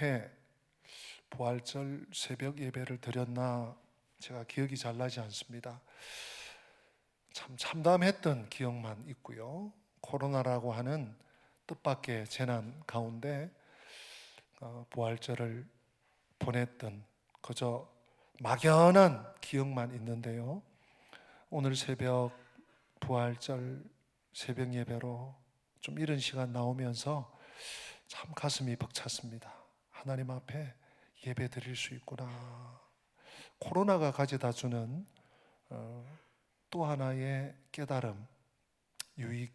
해 부활절 새벽 예배를 드렸나 제가 기억이 잘 나지 않습니다. 참 참담했던 기억만 있고요. 코로나라고 하는 뜻밖의 재난 가운데 부활절을 보냈던 그저 막연한 기억만 있는데요. 오늘 새벽 부활절 새벽 예배로 좀 이른 시간 나오면서 참 가슴이 벅찼습니다. 하나님 앞에 예배 드릴 수 있구나. 코로나가 가져다 주는 또 하나의 깨달음, 유익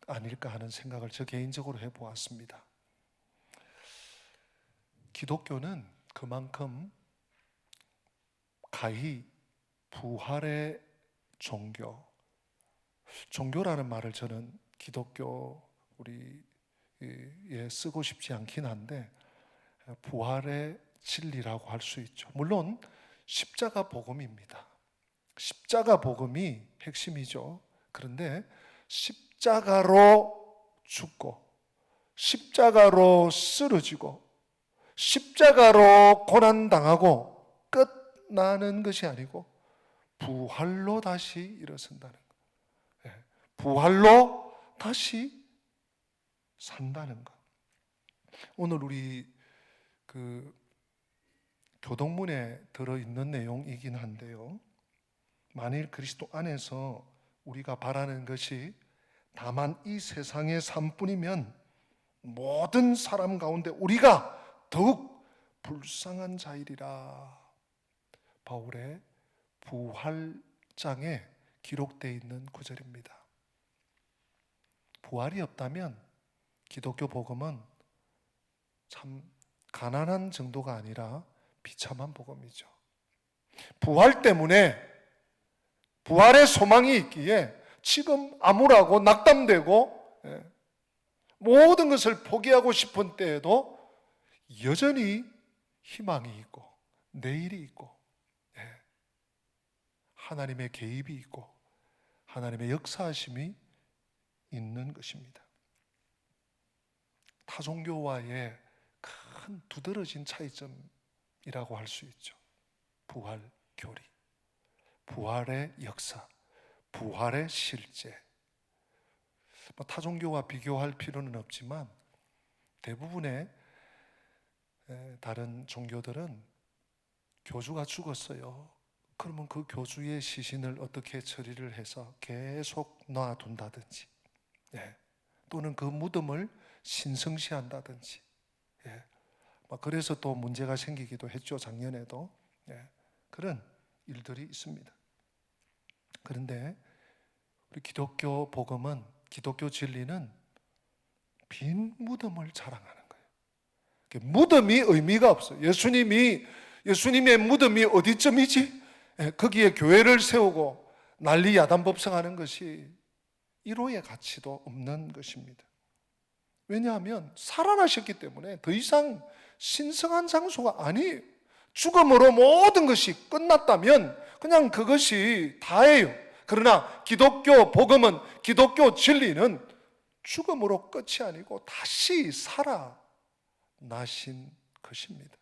아닐까 하는 생각을 저 개인적으로 해보았습니다. 기독교는 그만큼 가히 부활의 종교라는 말을 저는 기독교 우리에 쓰고 싶지 않긴 한데 부활의 진리라고 할 수 있죠. 물론 십자가 복음입니다. 십자가 복음이 핵심이죠. 그런데 십자가로 죽고 십자가로 쓰러지고 십자가로 고난당하고 끝나는 것이 아니고 부활로 다시 일어선다는 것. 부활로 다시 산다는 것. 오늘 우리 교동문에 들어있는 내용이긴 한데요. 만일 그리스도 안에서 우리가 바라는 것이 다만 이 세상의 삶뿐이면 모든 사람 가운데 우리가 더욱 불쌍한 자이리라. 바울의 부활장에 기록되어 있는 구절입니다. 부활이 없다면 기독교 복음은 참 가난한 정도가 아니라 비참한 복음이죠. 부활 때문에 부활의 소망이 있기에 지금 암울하고 낙담되고 모든 것을 포기하고 싶은 때에도 여전히 희망이 있고 내일이 있고 하나님의 개입이 있고 하나님의 역사하심이 있는 것입니다. 타종교와의 큰 두드러진 차이점이라고 할 수 있죠. 부활 교리, 부활의 역사, 부활의 실제. 타종교와 비교할 필요는 없지만 대부분의 다른 종교들은 교주가 죽었어요. 그러면 그 교주의 시신을 어떻게 처리를 해서 계속 놔둔다든지 또는 그 무덤을 신성시한다든지 그래서 또 문제가 생기기도 했죠. 작년에도 그런 일들이 있습니다. 그런데 우리 기독교 복음은, 기독교 진리는 빈 무덤을 자랑하는 거예요. 무덤이 의미가 없어요. 예수님의 무덤이 어디쯤이지? 거기에 교회를 세우고 난리 야단법석하는 것이 1호의 가치도 없는 것입니다. 왜냐하면 살아나셨기 때문에 더 이상 신성한 장소가 아니에요. 죽음으로 모든 것이 끝났다면 그냥 그것이 다예요. 그러나 기독교 복음은, 기독교 진리는 죽음으로 끝이 아니고 다시 살아나신 것입니다.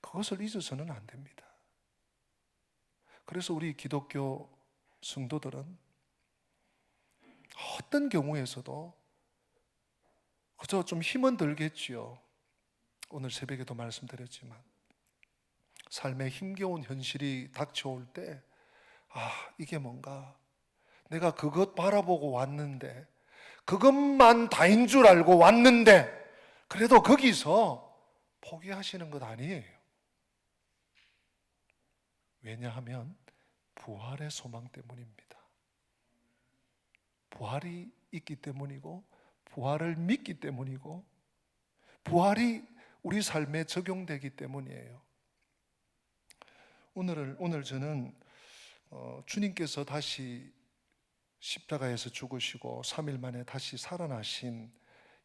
그것을 잊어서는 안 됩니다. 그래서 우리 기독교 성도들은 어떤 경우에서도 그저 좀 힘은 들겠지요. 오늘 새벽에도 말씀드렸지만 삶의 힘겨운 현실이 닥쳐올 때 이게 뭔가 내가 그것 바라보고 왔는데 그것만 다인 줄 알고 왔는데 그래도 거기서 포기하시는 것 아니에요. 왜냐하면 부활의 소망 때문입니다. 부활이 있기 때문이고 부활을 믿기 때문이고 부활이 우리 삶에 적용되기 때문이에요. 오늘 저는 주님께서 다시 십자가에서 죽으시고 3일 만에 다시 살아나신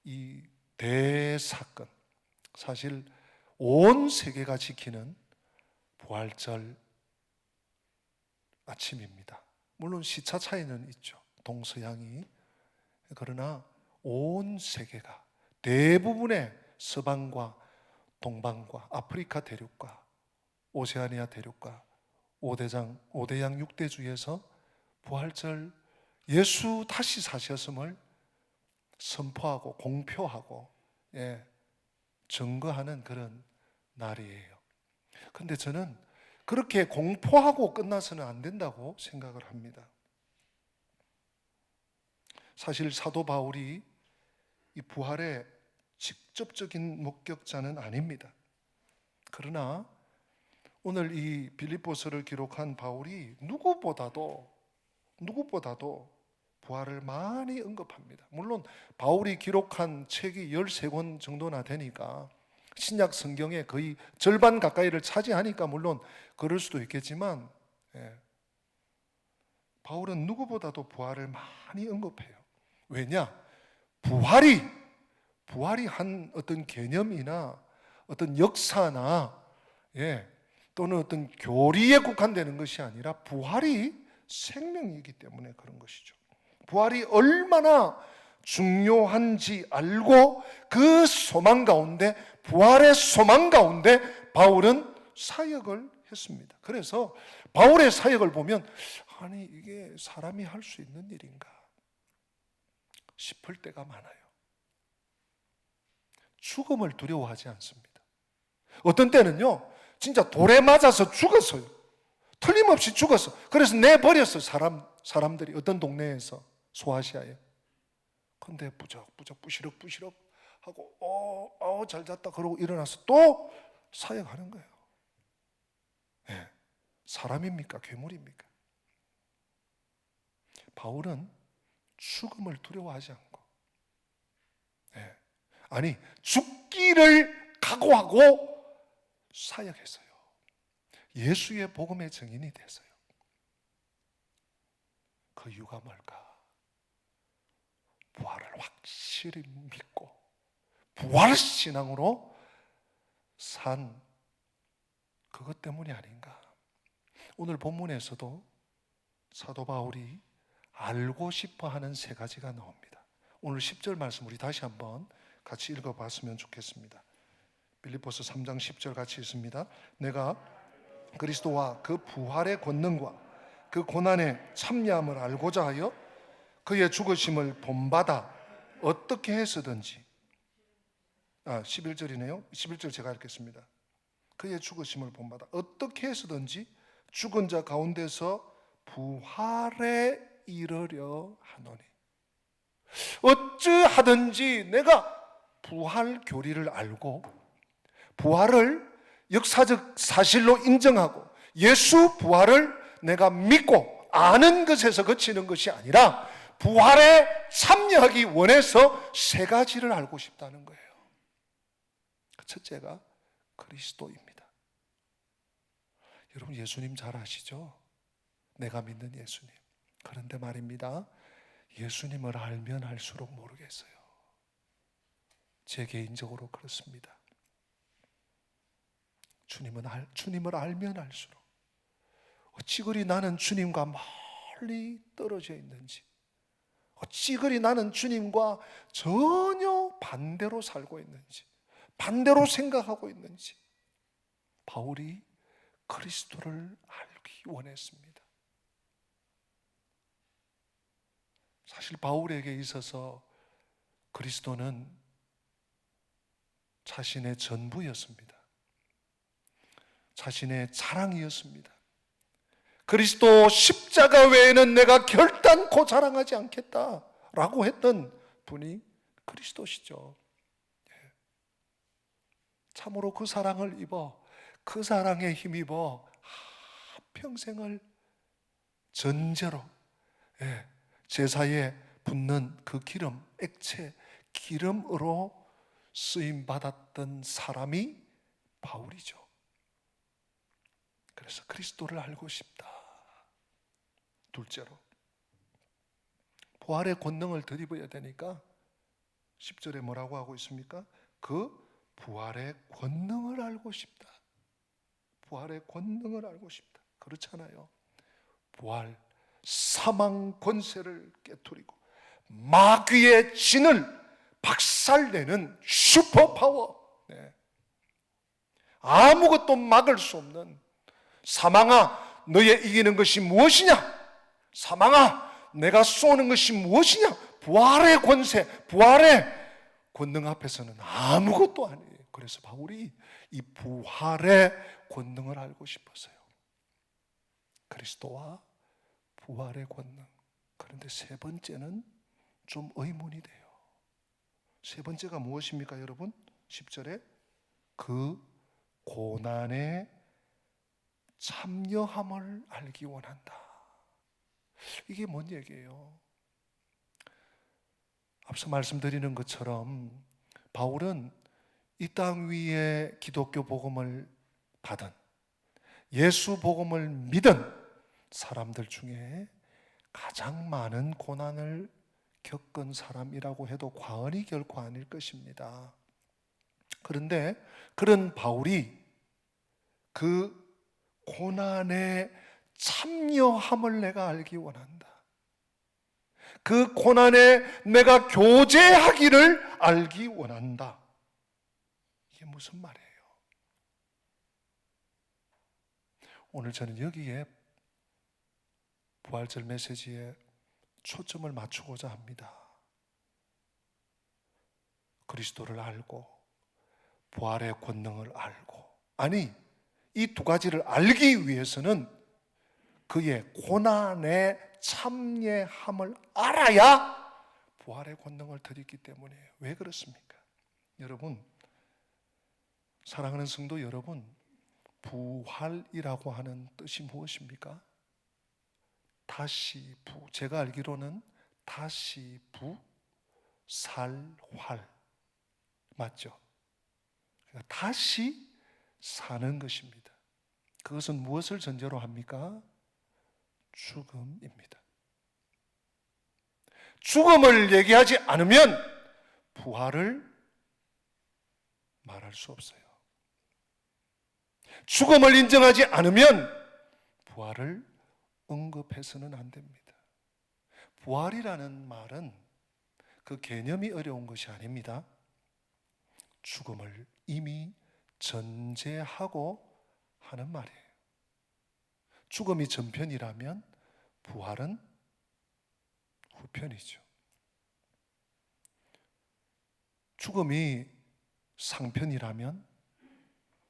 이 대사건, 사실 온 세계가 지키는 부활절 아침입니다. 물론 시차 차이는 있죠. 동서양이. 그러나 온 세계가, 대부분의 서방과 동방과 아프리카 대륙과 오세아니아 대륙과 5대양 6대주에서 부활절 예수 다시 사셨음을 선포하고 공표하고 증거하는 그런 날이에요. 근데 저는 그렇게 공포하고 끝나서는 안 된다고 생각을 합니다. 사실 사도 바울이 이 부활의 직접적인 목격자는 아닙니다. 그러나 오늘 이 빌립보서를 기록한 바울이 누구보다도 부활을 많이 언급합니다. 물론 바울이 기록한 책이 13권 정도나 되니까 신약 성경의 거의 절반 가까이를 차지하니까 물론 그럴 수도 있겠지만 바울은 누구보다도 부활을 많이 언급해요. 왜냐? 부활이 한 어떤 개념이나 어떤 역사나 또는 어떤 교리에 국한되는 것이 아니라 부활이 생명이기 때문에 그런 것이죠. 부활이 얼마나 중요한지 알고 그 소망 가운데, 부활의 소망 가운데 바울은 사역을 했습니다. 그래서 바울의 사역을 보면 아니 이게 사람이 할 수 있는 일인가 싶을 때가 많아요. 죽음을 두려워하지 않습니다. 어떤 때는요 진짜 돌에 맞아서 죽었어요. 틀림없이 죽었어. 그래서 내버렸어. 사람들이 어떤 동네에서 소아시아에. 근데 부적부적 부시럭부시럭 하고 잘 잤다 그러고 일어나서 또 사역하는 거예요. 사람입니까? 괴물입니까? 바울은 죽음을 두려워하지 않고 아니 죽기를 각오하고 사역했어요. 예수의 복음의 증인이 됐어요. 그 이유가 뭘까? 부활을 확실히 믿고 부활신앙으로 산 그것 때문이 아닌가. 오늘 본문에서도 사도 바울이 알고 싶어하는 세 가지가 나옵니다. 오늘 10절 말씀 우리 다시 한번 같이 읽어봤으면 좋겠습니다. 빌립보서 3장 10절 같이 읽습니다. 내가 그리스도와 그 부활의 권능과 그 고난의 참여함을 알고자 하여 그의 죽으심을 본받아 어떻게 해서든지 11절이네요. 11절 제가 읽겠습니다. 그의 죽으심을 본받아 어떻게 해서든지 죽은 자 가운데서 부활에 이르려 하노니 어찌하든지 내가 부활 교리를 알고 부활을 역사적 사실로 인정하고 예수 부활을 내가 믿고 아는 것에서 그치는 것이 아니라 부활에 참여하기 원해서 세 가지를 알고 싶다는 거예요. 첫째가 그리스도입니다. 여러분 예수님 잘 아시죠? 내가 믿는 예수님. 그런데 말입니다. 예수님을 알면 알수록 모르겠어요. 제 개인적으로 그렇습니다. 주님을 알면 알수록 어찌 그리 나는 주님과 멀리 떨어져 있는지, 어찌 그리 나는 주님과 전혀 반대로 살고 있는지, 반대로 생각하고 있는지 바울이 그리스도를 알기 원했습니다. 사실 바울에게 있어서 그리스도는 자신의 전부였습니다. 자신의 자랑이었습니다. 그리스도 십자가 외에는 내가 결단코 자랑하지 않겠다라고 했던 분이 그리스도시죠. 참으로 그 사랑을 입어, 그 사랑에 힘입어 평생을 전제로 제사에 붓는 그 기름, 액체 기름으로 쓰임 받았던 사람이 바울이죠. 그래서 그리스도를 알고 싶다. 둘째로 부활의 권능을 덧입어야 되니까 10절에 뭐라고 하고 있습니까? 그 부활의 권능을 알고 싶다. 부활의 권능을 알고 싶다. 그렇잖아요. 부활, 사망 권세를 깨트리고 마귀의 진을 박살내는 슈퍼파워. 아무것도 막을 수 없는, 사망아 너의 이기는 것이 무엇이냐, 사망아 내가 쏘는 것이 무엇이냐, 부활의 권세, 부활의 권능 앞에서는 아무것도 아니에요. 그래서 바울이 이 부활의 권능을 알고 싶었어요. 그리스도와 부활의 권능. 그런데 세 번째는 좀 의문이 돼요. 세 번째가 무엇입니까, 여러분? 10절에 그 고난에 참여함을 알기 원한다. 이게 뭔 얘기예요? 앞서 말씀드리는 것처럼 바울은 이 땅 위에 기독교 복음을 받은, 예수 복음을 믿은 사람들 중에 가장 많은 고난을 겪은 사람이라고 해도 과언이 결코 아닐 것입니다. 그런데 그런 바울이 그 고난에 참여함을 내가 알기 원한다. 그 고난에 내가 교제하기를 알기 원한다. 이게 무슨 말이에요? 오늘 저는 여기에 부활절 메시지에 초점을 맞추고자 합니다. 그리스도를 알고 부활의 권능을 알고, 아니 이 두 가지를 알기 위해서는 그의 고난에 참여함을 알아야 부활의 권능을 드리기 때문이에요. 왜 그렇습니까? 여러분, 사랑하는 성도 여러분, 부활이라고 하는 뜻이 무엇입니까? 다시 부, 제가 알기로는 다시 부, 살, 활, 맞죠? 그러니까 다시 사는 것입니다. 그것은 무엇을 전제로 합니까? 죽음입니다. 죽음을 얘기하지 않으면 부활을 말할 수 없어요. 죽음을 인정하지 않으면 부활을 언급해서는 안 됩니다. 부활이라는 말은 그 개념이 어려운 것이 아닙니다. 죽음을 이미 전제하고 하는 말이에요. 죽음이 전편이라면 부활은 후편이죠. 죽음이 상편이라면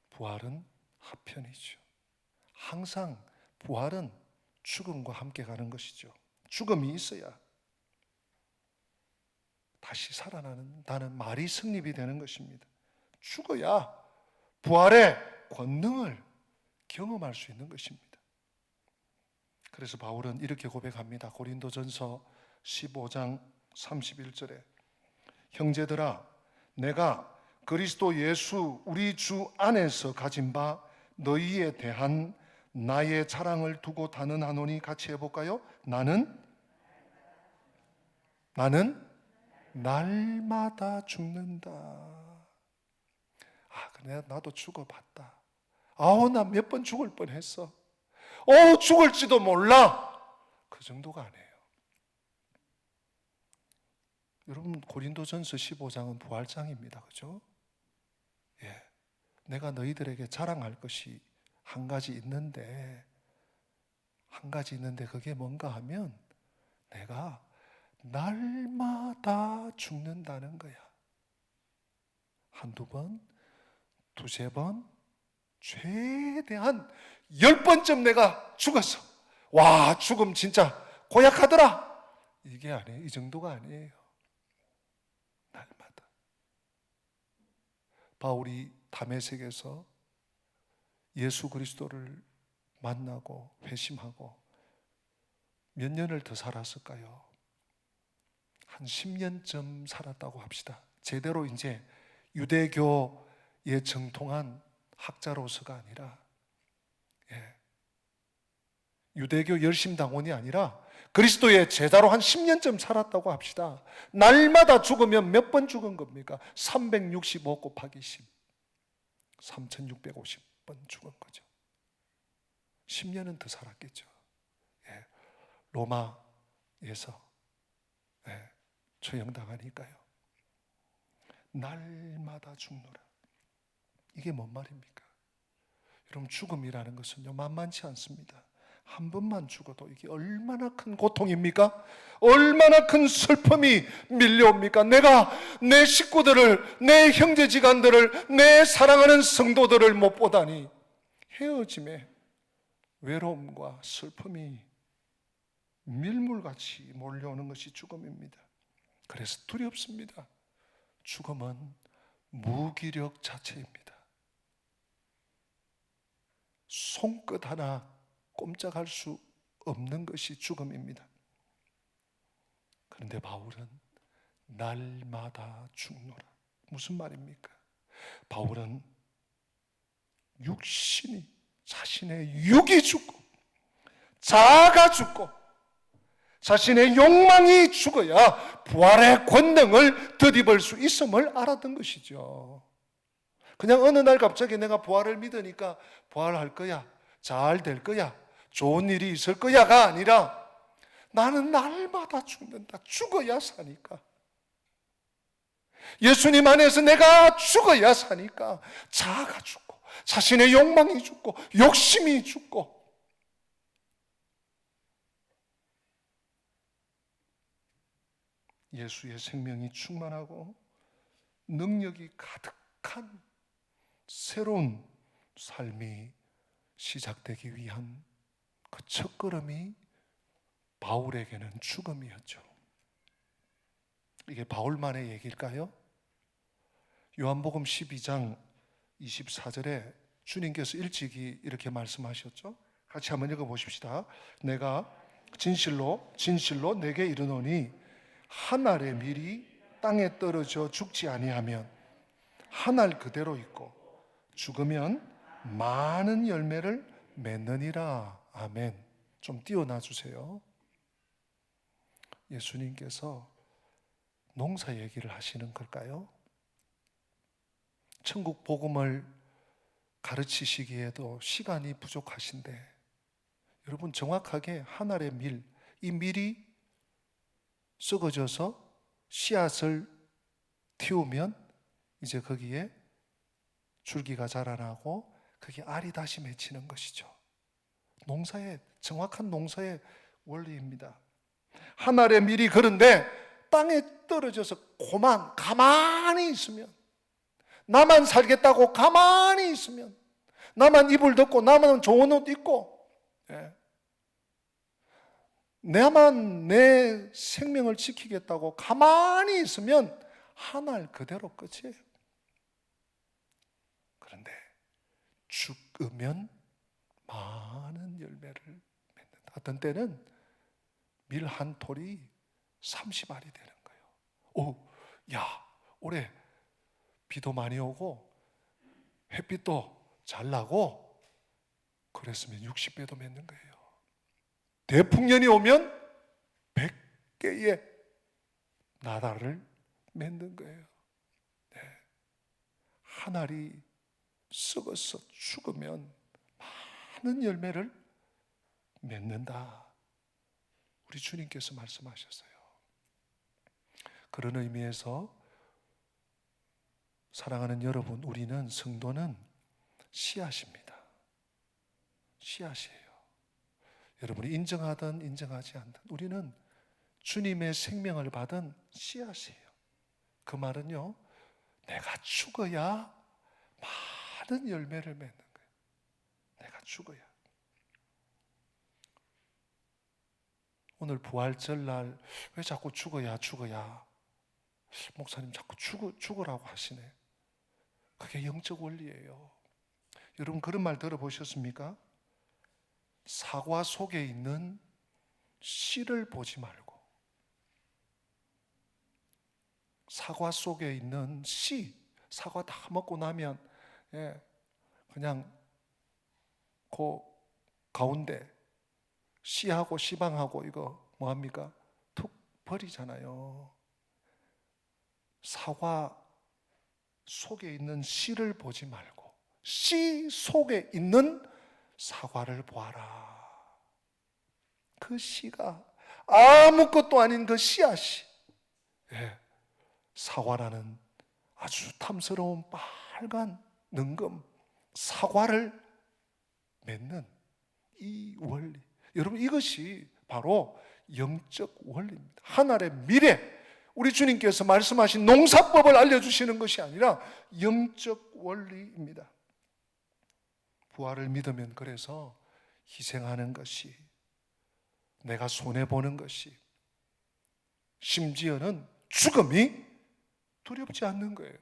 부활은 하편이죠. 항상 부활은 죽음과 함께 가는 것이죠. 죽음이 있어야 다시 살아나는 말이 성립이 되는 것입니다. 죽어야 부활의 권능을 경험할 수 있는 것입니다. 그래서 바울은 이렇게 고백합니다. 고린도전서 15장 31절에 형제들아, 내가 그리스도 예수 우리 주 안에서 가진 바 너희에 대한 나의 자랑을 두고 단언하노니, 같이 해볼까요? 나는 날마다 죽는다. 그래, 나도 죽어봤다. 나 몇 번 죽을 뻔했어. 죽을지도 몰라. 그 정도가 아니에요. 여러분, 고린도전서 15장은 부활장입니다. 그죠? 예. 내가 너희들에게 자랑할 것이 한 가지 있는데 그게 뭔가 하면 내가 날마다 죽는다는 거야. 한두 번, 두세 번, 최대한 10번쯤 내가 죽었어. 와, 죽음 진짜 고약하더라. 이게 아니에요. 이 정도가 아니에요. 날마다. 바울이 다메섹에서 예수 그리스도를 만나고 회심하고 몇 년을 더 살았을까요? 한 10년쯤 살았다고 합시다. 제대로 이제 유대교의 정통한 학자로서가 아니라, 유대교 열심당원이 아니라 그리스도의 제자로 한 10년쯤 살았다고 합시다. 날마다 죽으면 몇 번 죽은 겁니까? 365 곱하기 10, 3650번 죽은 거죠. 10년은 더 살았겠죠. 로마에서 처형당하니까요. 날마다 죽노라. 이게 뭔 말입니까? 여러분, 죽음이라는 것은요, 만만치 않습니다. 한 번만 죽어도 이게 얼마나 큰 고통입니까? 얼마나 큰 슬픔이 밀려옵니까? 내가 내 식구들을, 내 형제지간들을, 내 사랑하는 성도들을 못 보다니, 헤어짐에 외로움과 슬픔이 밀물같이 몰려오는 것이 죽음입니다. 그래서 두렵습니다. 죽음은 무기력 자체입니다. 손끝 하나 꼼짝할 수 없는 것이 죽음입니다. 그런데 바울은 날마다 죽노라. 무슨 말입니까? 바울은 육신이, 자신의 육이 죽고 자아가 죽고 자신의 욕망이 죽어야 부활의 권능을 덧입을 수 있음을 알았던 것이죠. 그냥 어느 날 갑자기 내가 부활을 믿으니까 부활할 거야, 잘 될 거야, 좋은 일이 있을 거야가 아니라 나는 날마다 죽는다. 죽어야 사니까. 예수님 안에서 내가 죽어야 사니까 자아가 죽고 자신의 욕망이 죽고 욕심이 죽고, 예수의 생명이 충만하고 능력이 가득한 새로운 삶이 시작되기 위한 그 첫걸음이 바울에게는 죽음이었죠. 이게 바울만의 얘기일까요? 요한복음 12장 24절에 주님께서 일찍이 이렇게 말씀하셨죠. 같이 한번 읽어보십시다. 내가 진실로 진실로 내게 이르노니 한 알의 밀이 땅에 떨어져 죽지 아니하면 한 알 그대로 있고 죽으면 많은 열매를 맺느니라. 아멘. 좀 띄워놔 주세요. 예수님께서 농사 얘기를 하시는 걸까요? 천국 복음을 가르치시기에도 시간이 부족하신데, 여러분, 정확하게 한 알의 밀, 이 밀이 썩어져서 씨앗을 틔우면 이제 거기에 줄기가 자라나고 그게 알이 다시 맺히는 것이죠. 농사의, 정확한 농사의 원리입니다. 한 알의 밀이 그런데 땅에 떨어져서 가만히 있으면, 나만 살겠다고 가만히 있으면, 나만 이불 덮고 나만 좋은 옷 입고, 나만 내 생명을 지키겠다고 가만히 있으면 한 알 그대로 끝이에요. 그런데 죽으면 많은 열매를 맺는다. 어떤 때는 밀 한 톨이 30알이 되는 거예요. 올해 비도 많이 오고 햇빛도 잘 나고 그랬으면 60배도 맺는 거예요. 대풍년이 오면 100개의 나달을 맺는 거예요. 한 알이 썩어서 죽으면 많은 열매를 맺는다. 우리 주님께서 말씀하셨어요. 그런 의미에서 사랑하는 여러분, 우리는, 성도는 씨앗입니다. 씨앗이에요. 여러분이 인정하든 인정하지 않든 우리는 주님의 생명을 받은 씨앗이에요. 그 말은요, 내가 죽어야 많은 열매를 맺는 거예요. 내가 죽어야. 오늘 부활절 날 왜 자꾸 죽어야 목사님 자꾸 죽으라고 하시네. 그게 영적 원리예요. 여러분, 그런 말 들어보셨습니까? 사과 속에 있는 씨를 보지 말고 사과 속에 있는 씨, 사과 다 먹고 나면 그냥 그 가운데 씨하고 씨방하고 이거 뭐합니까? 툭 버리잖아요. 사과 속에 있는 씨를 보지 말고 씨 속에 있는 사과를 보아라. 그 씨가 아무것도 아닌 그 씨앗이, 사과라는 아주 탐스러운 빨간 능금 사과를 맺는 이 원리, 여러분 이것이 바로 영적 원리입니다. 하늘의 미래, 우리 주님께서 말씀하신 농사법을 알려주시는 것이 아니라 영적 원리입니다. 부활을 믿으면 그래서 희생하는 것이, 내가 손해보는 것이, 심지어는 죽음이 두렵지 않는 거예요.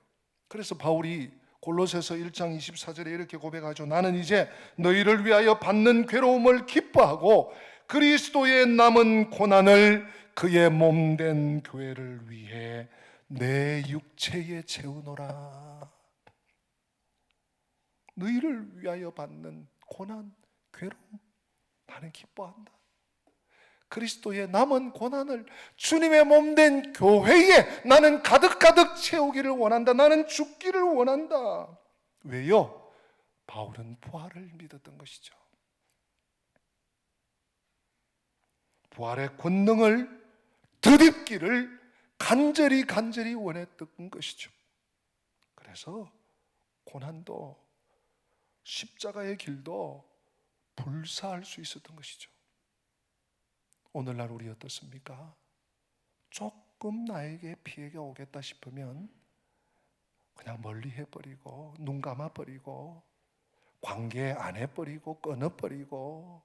그래서 바울이 골로새서 1장 24절에 이렇게 고백하죠. 나는 이제 너희를 위하여 받는 괴로움을 기뻐하고 그리스도의 남은 고난을 그의 몸된 교회를 위해 내 육체에 채우노라. 너희를 위하여 받는 고난, 괴로움, 나는 기뻐한다. 그리스도의 남은 고난을 주님의 몸된 교회에 나는 가득가득 채우기를 원한다. 나는 죽기를 원한다. 왜요? 바울은 부활을 믿었던 것이죠. 부활의 권능을 덧입기를 간절히 원했던 것이죠. 그래서 고난도, 십자가의 길도 불사할 수 있었던 것이죠. 오늘날 우리 어떻습니까? 조금 나에게 피해가 오겠다 싶으면 그냥 멀리 해버리고, 눈 감아버리고, 관계 안 해버리고, 끊어버리고.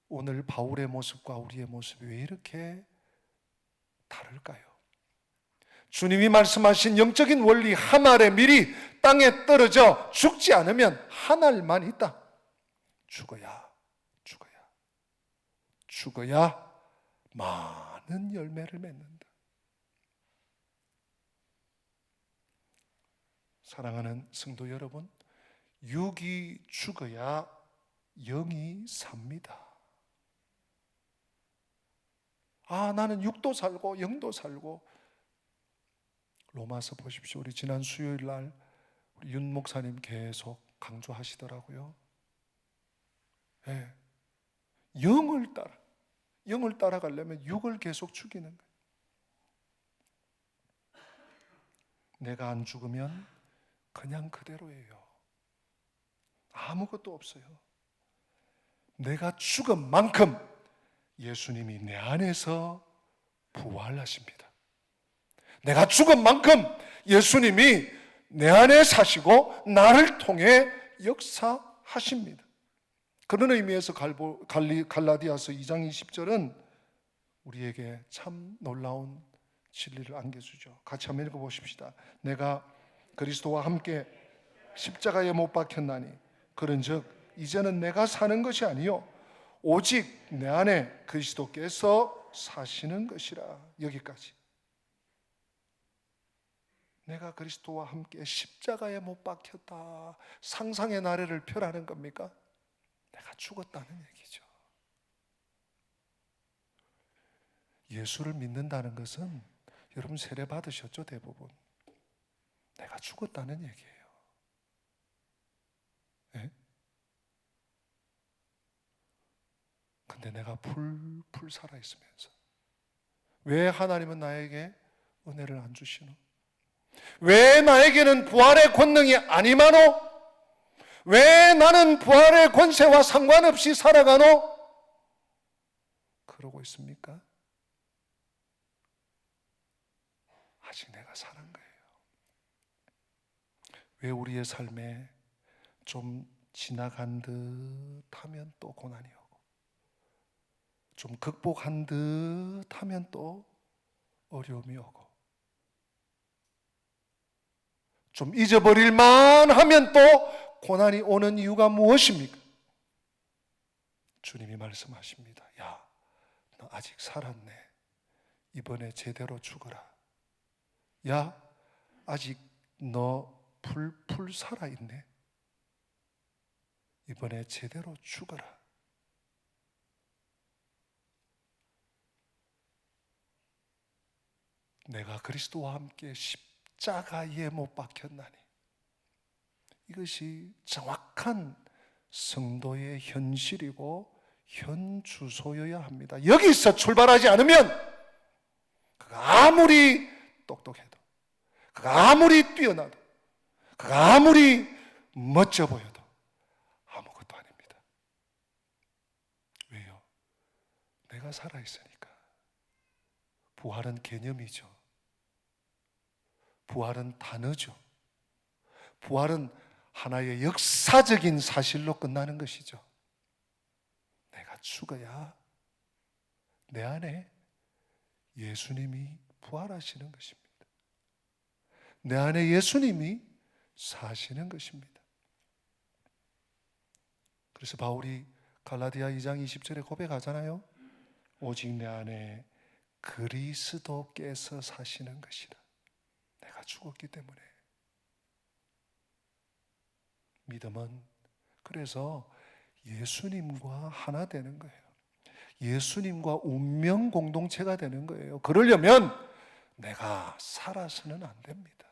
오늘 바울의 모습과 우리의 모습이 왜 이렇게 다를까요? 주님이 말씀하신 영적인 원리, 한 알의 밀이 땅에 떨어져 죽지 않으면 한 알만 있다. 죽어야 많은 열매를 맺는다. 사랑하는 성도 여러분, 육이 죽어야 영이 삽니다. 나는 육도 살고 영도 살고. 로마서 보십시오. 우리 지난 수요일 날 우리 윤 목사님 계속 강조하시더라고요. 네. 영을 따라가려면 육을 계속 죽이는 거예요. 내가 안 죽으면 그냥 그대로예요. 아무것도 없어요. 내가 죽은 만큼 예수님이 내 안에서 부활하십니다. 내가 죽은 만큼 예수님이 내 안에 사시고 나를 통해 역사하십니다. 그런 의미에서 갈라디아서 2장 20절은 우리에게 참 놀라운 진리를 안겨주죠. 같이 한번 읽어보십시다. 내가 그리스도와 함께 십자가에 못 박혔나니 그런즉 이제는 내가 사는 것이 아니요 오직 내 안에 그리스도께서 사시는 것이라. 여기까지. 내가 그리스도와 함께 십자가에 못 박혔다. 상상의 나래를 펴라는 겁니까? 내가 죽었다는 얘기죠. 예수를 믿는다는 것은 여러분 세례 받으셨죠? 대부분. 내가 죽었다는 얘기예요. 네? 근데 내가 풀 살아있으면서 왜 하나님은 나에게 은혜를 안 주시노? 왜 나에게는 부활의 권능이 안 임하노? 왜 나는 부활의 권세와 상관없이 살아가노? 그러고 있습니까? 아직 내가 사는 거예요. 왜 우리의 삶에 좀 지나간 듯 하면 또 고난이 오고, 좀 극복한 듯 하면 또 어려움이 오고, 좀 잊어버릴만 하면 또 고난이 오는 이유가 무엇입니까? 주님이 말씀하십니다. 야, 너 아직 살았네. 이번에 제대로 죽어라. 야, 아직 너 풀 살아있네. 이번에 제대로 죽어라. 내가 그리스도와 함께 십자가에 못 박혔나니. 이것이 정확한 성도의 현실이고 현주소여야 합니다. 여기서 출발하지 않으면 그가 아무리 똑똑해도, 그가 아무리 뛰어나도, 그가 아무리 멋져 보여도 아무것도 아닙니다. 왜요? 내가 살아있으니까. 부활은 개념이죠. 부활은 단어죠. 부활은 하나의 역사적인 사실로 끝나는 것이죠. 내가 죽어야 내 안에 예수님이 부활하시는 것입니다. 내 안에 예수님이 사시는 것입니다. 그래서 바울이 갈라디아 2장 20절에 고백하잖아요. 오직 내 안에 그리스도께서 사시는 것이라. 내가 죽었기 때문에. 믿음은 그래서 예수님과 하나 되는 거예요. 예수님과 운명 공동체가 되는 거예요. 그러려면 내가 살아서는 안 됩니다.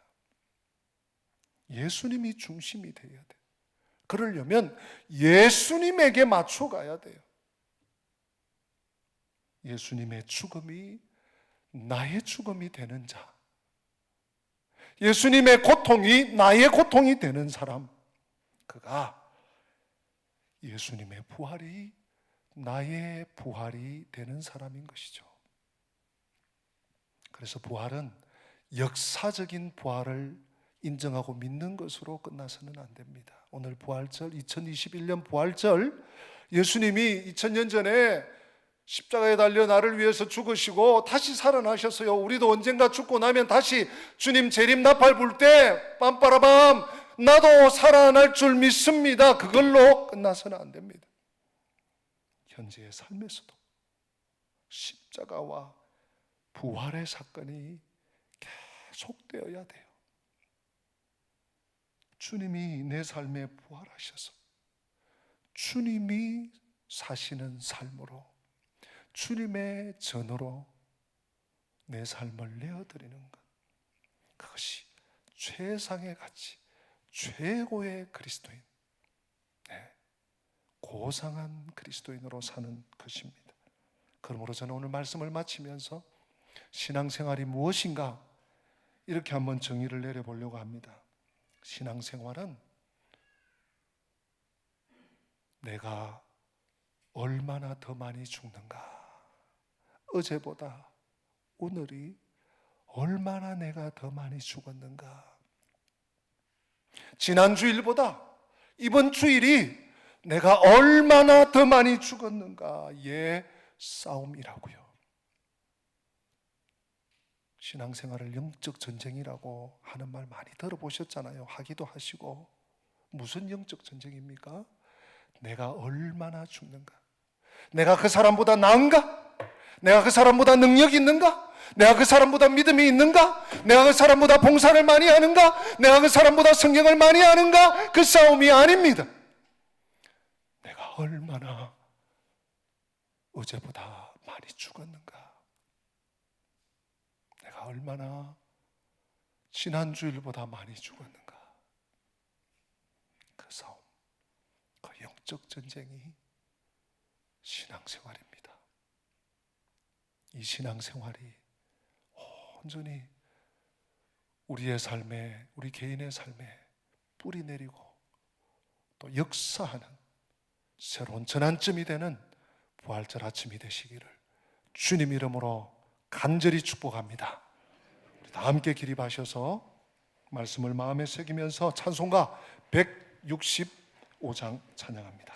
예수님이 중심이 되어야 돼요. 그러려면 예수님에게 맞춰가야 돼요. 예수님의 죽음이 나의 죽음이 되는 자, 예수님의 고통이 나의 고통이 되는 사람, 그가 예수님의 부활이 나의 부활이 되는 사람인 것이죠. 그래서 부활은 역사적인 부활을 인정하고 믿는 것으로 끝나서는 안 됩니다. 오늘 부활절, 2021년 부활절, 예수님이 2000년 전에 십자가에 달려 나를 위해서 죽으시고 다시 살아나셨어요. 우리도 언젠가 죽고 나면 다시 주님 재림 나팔 불 때 빰빠라밤 나도 살아날 줄 믿습니다. 그걸로 끝나서는 안 됩니다. 현재의 삶에서도 십자가와 부활의 사건이 계속되어야 돼요. 주님이 내 삶에 부활하셔서 주님이 사시는 삶으로, 주님의 전으로 내 삶을 내어드리는 것, 그것이 최상의 가치, 최고의 그리스도인, 고상한 그리스도인으로 사는 것입니다. 그러므로 저는 오늘 말씀을 마치면서 신앙생활이 무엇인가 이렇게 한번 정의를 내려보려고 합니다. 신앙생활은 내가 얼마나 더 많이 죽는가, 어제보다 오늘이 얼마나 내가 더 많이 죽었는가, 지난 주일보다 이번 주일이 내가 얼마나 더 많이 죽었는가의 싸움이라고요. 신앙생활을 영적 전쟁이라고 하는 말 많이 들어보셨잖아요. 하기도 하시고. 무슨 영적 전쟁입니까? 내가 얼마나 죽는가, 내가 그 사람보다 나은가, 내가 그 사람보다 능력이 있는가, 내가 그 사람보다 믿음이 있는가, 내가 그 사람보다 봉사를 많이 하는가, 내가 그 사람보다 성경을 많이 하는가, 그 싸움이 아닙니다. 내가 얼마나 어제보다 많이 죽었는가, 내가 얼마나 지난주일보다 많이 죽었는가, 그 싸움, 그 영적 전쟁이 신앙생활입니다. 이 신앙생활이 온전히 우리의 삶에, 우리 개인의 삶에 뿌리 내리고 또 역사하는 새로운 전환점이 되는 부활절 아침이 되시기를 주님 이름으로 간절히 축복합니다. 우리 다 함께 기립하셔서 말씀을 마음에 새기면서 찬송가 165장 찬양합니다.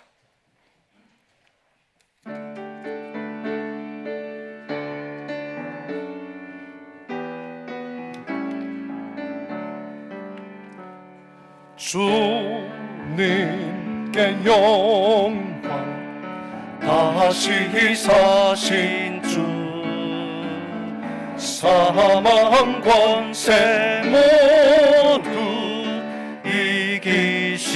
주님께 영광, 다시 사신 주, 사망 권세 모두 이기시었네.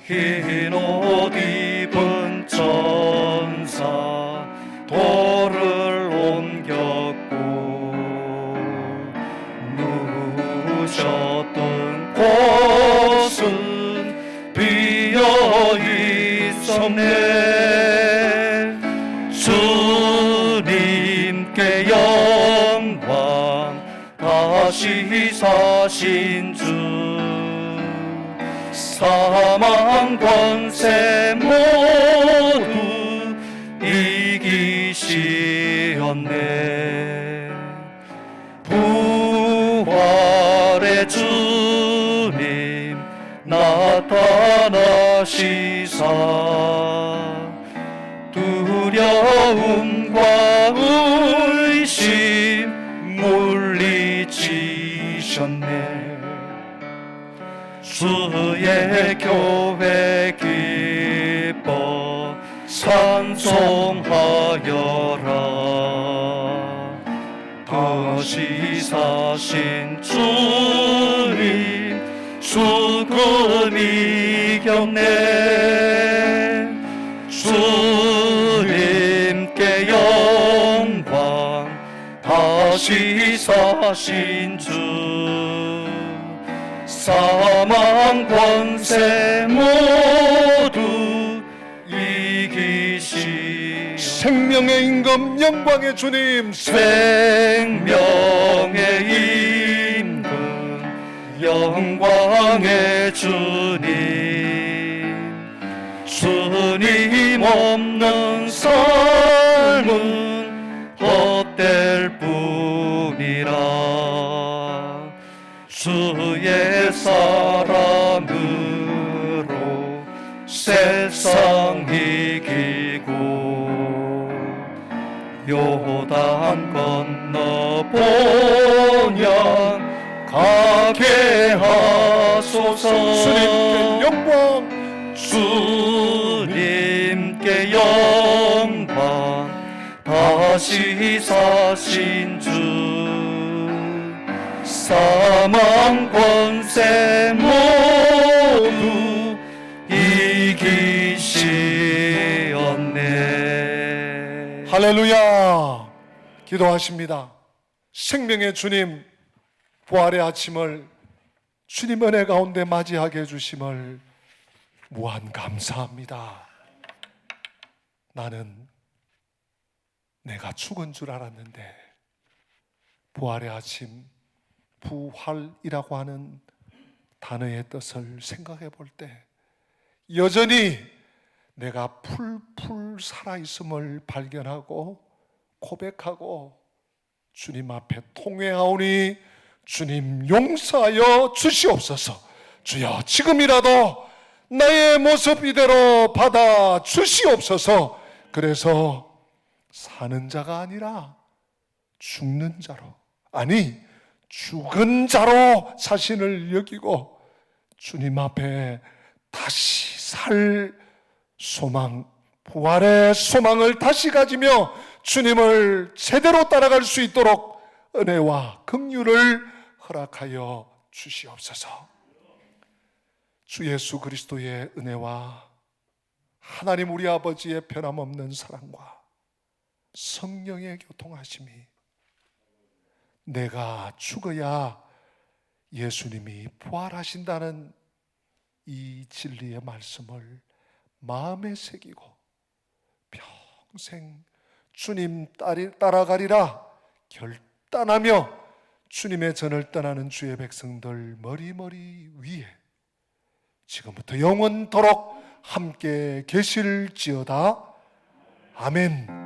흰 옷 입은 천사 돌을 옮겼고 누우셨던 곳은 비어 있었네. 주님께 영광 다시 사신 주 사망 권세 모두 이기시었네. 부활의 주님 나타나시사 두려움과 의심 물리치셨네. 주의 교회 기뻐 찬송하여라. 다시 사신 주님 죽음 이겼네. 주님께 영광. 다시 사신 주 사망 권세 모두 이기시. 생명의 임금 영광의 주님, 생명의 임금 영광의 주님, 주님 없는 삶은 헛될 뿐이라. 주의 사랑으로 세상 이기고 요단 건너 본향 가게 하소서. 주님께 영광, 주님께 영광. 다시 사신 주 사망 권세 모두 이기시었네. 할렐루야. 기도하십니다. 생명의 주님, 부활의 아침을 주님 은혜 가운데 맞이하게 해주심을 무한 감사합니다. 나는 내가 죽은 줄 알았는데 부활의 아침, 부활이라고 하는 단어의 뜻을 생각해 볼 때 여전히 내가 풀풀 살아있음을 발견하고 고백하고 주님 앞에 통회하오니 주님 용서하여 주시옵소서. 주여, 지금이라도 나의 모습 이대로 받아 주시옵소서. 그래서 사는 자가 아니라 죽는 자로, 아니 죽은 자로 자신을 여기고 주님 앞에 다시 살 소망, 부활의 소망을 다시 가지며 주님을 제대로 따라갈 수 있도록 은혜와 긍휼을 허락하여 주시옵소서. 주 예수 그리스도의 은혜와 하나님 우리 아버지의 변함없는 사랑과 성령의 교통하심이 내가 죽어야 예수님이 부활하신다는 이 진리의 말씀을 마음에 새기고 평생 주님 따라가리라 결단하며 주님의 전을 떠나는 주의 백성들 머리머리 위에 지금부터 영원토록 함께 계실지어다. 아멘.